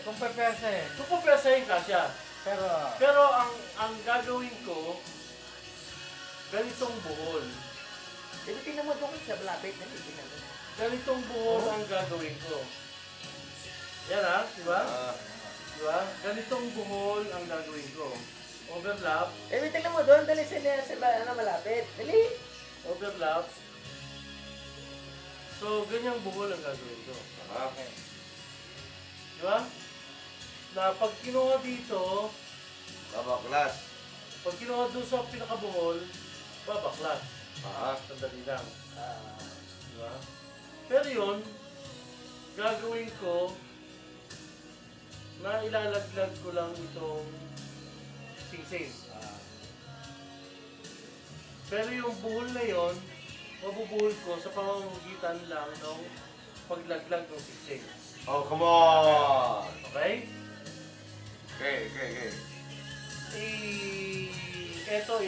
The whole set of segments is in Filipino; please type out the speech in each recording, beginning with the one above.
kung pepesahin. Kung papresahin ka siya. Pero, Pero ang gagawin ko, ganitong buhol. Dito tingnan mo doon sa malapit. Tingnan mo. Ganitong buhol ang gagawin ko. Yan ha, di ba? Di ba? Ganitong buhol ang gagawin ko. Overlap, Tingnan mo doon. Dali sa malapit. Dali. overlap. So, ganyang buhol ang gagawin ko. okay. Di ba? Na pag kinuha dito, Babaklas. pag kinuha doon sa pinakabuhol, babaklas. Sandali lang. Di ba? Pero yun, gagawin ko na ilalaglag ko lang itong singsing. Pero yung buhol na yon, mabubuhol ko sa pamamagitan lang ng paglaglag ng singsing. Oh, come on! Okay? Okay. Eto,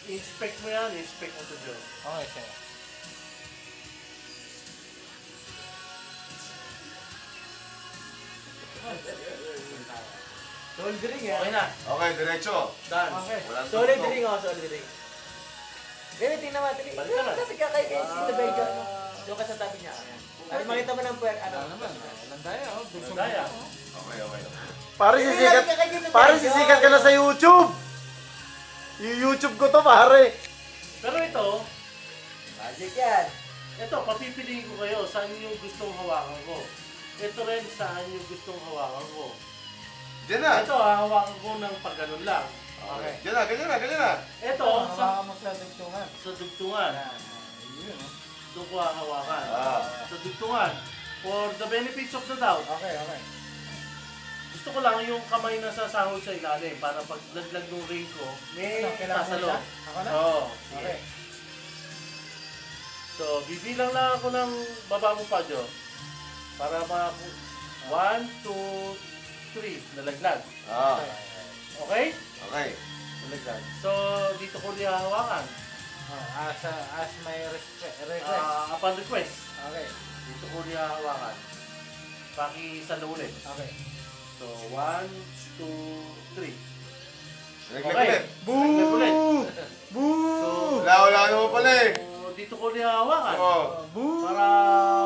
inspect mo yan, inspect mo to Joe. Okay, sir. Solid ring Okay na, Okay, diretso. done. Okay. Walang Solid tugtog. ring, oh. Solid ring. Dali, tingnan mo. Dali. Balik ka na. Sabi ka kay Sino Beljo. Doon ka sa tabi niya. Ayan. Para makita mo ng puwer. Ano naman, walang daya, oh. Dusong Daya. dito, oh. Okay. Pare sisikat ka na sa YouTube. Yung YouTube ko to, pare. Pero ito, Magic yan. ito, papipiliin ko kayo saan yung gustong hawakan ko. Ito rin saan yung gustong hawakan ko. Diyan na. Ito, hawakan ko ng pagganon lang. Okay. Diyan na. Ito, Hawakan mo sa dugtungan. sa dugtungan. Yan. Yun, oh. Doon ko hahawakan. Ah. Sa dugtungan. For the benefits of the doubt, Okay. gusto ko lang yung kamay na sasahod sa ilalim para pag laglag ng ring ko, may Ano, kailangan mo sasalo. siya? Ako na? Oo. Okay. So, bibilang lang ako ng baba mo pa, Jo. Para 1, 2, 3, nalaglag. Okay? Okay. Nalaglag. So, dito ko niya hawakan. Oh, as my request. Upon request, Okay. dito ko niya hawakan. Pakisalo ulit. Okay. So, 1, 2, 3. Naglag Okay. ulit. Nalaglag ulit. So, Wala naman pala eh. dito ko niya hawakan. Oh. Para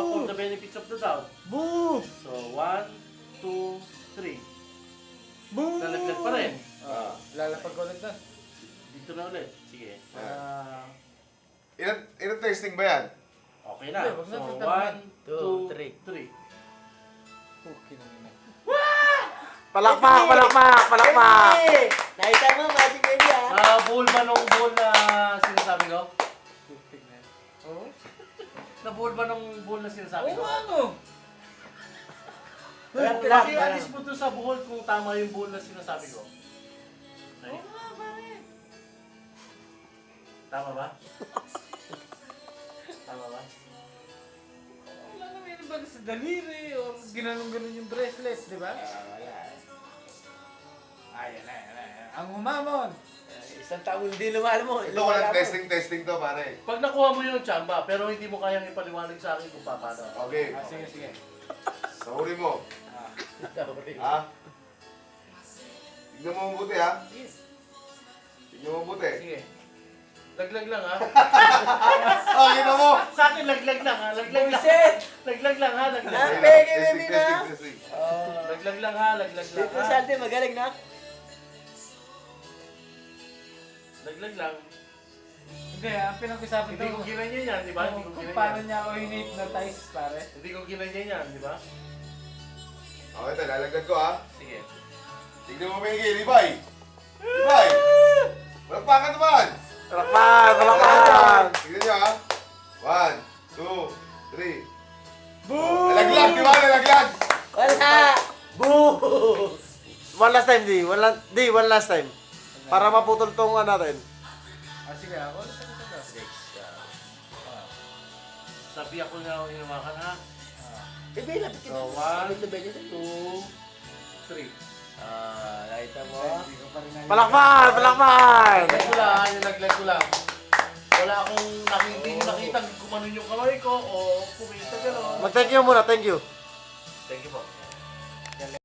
for the benefits of the doubt. Boo! So, 1, 2, 3. Boo! Nalaglag pa rin. Lalapag ko ulit doon. Dito na ulit. Sige. Ilan testing ba yan? Okay na. Hindi, wag na So, tatanungin. 1, 2, 3. Okay na yun. Palakpak! Hey! Nakita mo, magic baby ah. Buhol ba nung buhol na sinasabi ko? Toothpick na yun. Nabuhol ba nung buhol na sinasabi ko? ano? Paki-alis mo doon sa buhol kung tama yung buhol na sinasabi ko. Okay. Tama ba? Tama ba? Wala naman yun ba sa daliri o ginanong-ganon yung bracelet, di ba? Ayan. Ang umamon. Isang taon hindi lumalam mo. Ito walang testing to pare. Pag nakuha mo yung tsamba, pero hindi mo kayang ipaliwanag sa akin kung paano. Okay. Sige. Sa huli mo. Ha? Tignan mo mabuti ha. Tignan mo mabuti. Sige. Laglag lang ha. Oh, kita mo. Sa akin laglag lang ha. Laglag lang. Buset! Laglag lang ha. Laglag Ah, lang. peke, baby, na. Testing. Laglag lang ha. Laglag lang Dito ha. sa atin, magaling na. Laglag lang. Hindi, ang pinag-usapan Hindi ko ginanyan yan, di ba? Hindi ko kung paano ginanyan. niya ako hinipnotize, pare. Hindi ko ginanyan yan, di ba? Okay, ito. Lalagdag ko ha. Sige. Tignan mo maigi. Libay. Palakpakan naman. Palakpak! Tignan nyo ha. 1, 2, 3. Boo! Nalaglag, di ba? Nalaglag. Wala! Boo! One last time, di. One last time. Para maputol tong natin. Sige, ako. Sabi ako na ako hinawakan ha. Baby, lapit ka. So, 1, Lapit na baby. 2, 3. Nakita mo. Hindi ko pa rin na- Palakpak! Laglag ko lang, yung laglag ko lang. Wala akong nakita kung ano yung kamay ko o kumita gano'n. Mag-thank you muna, thank you. Thank you po.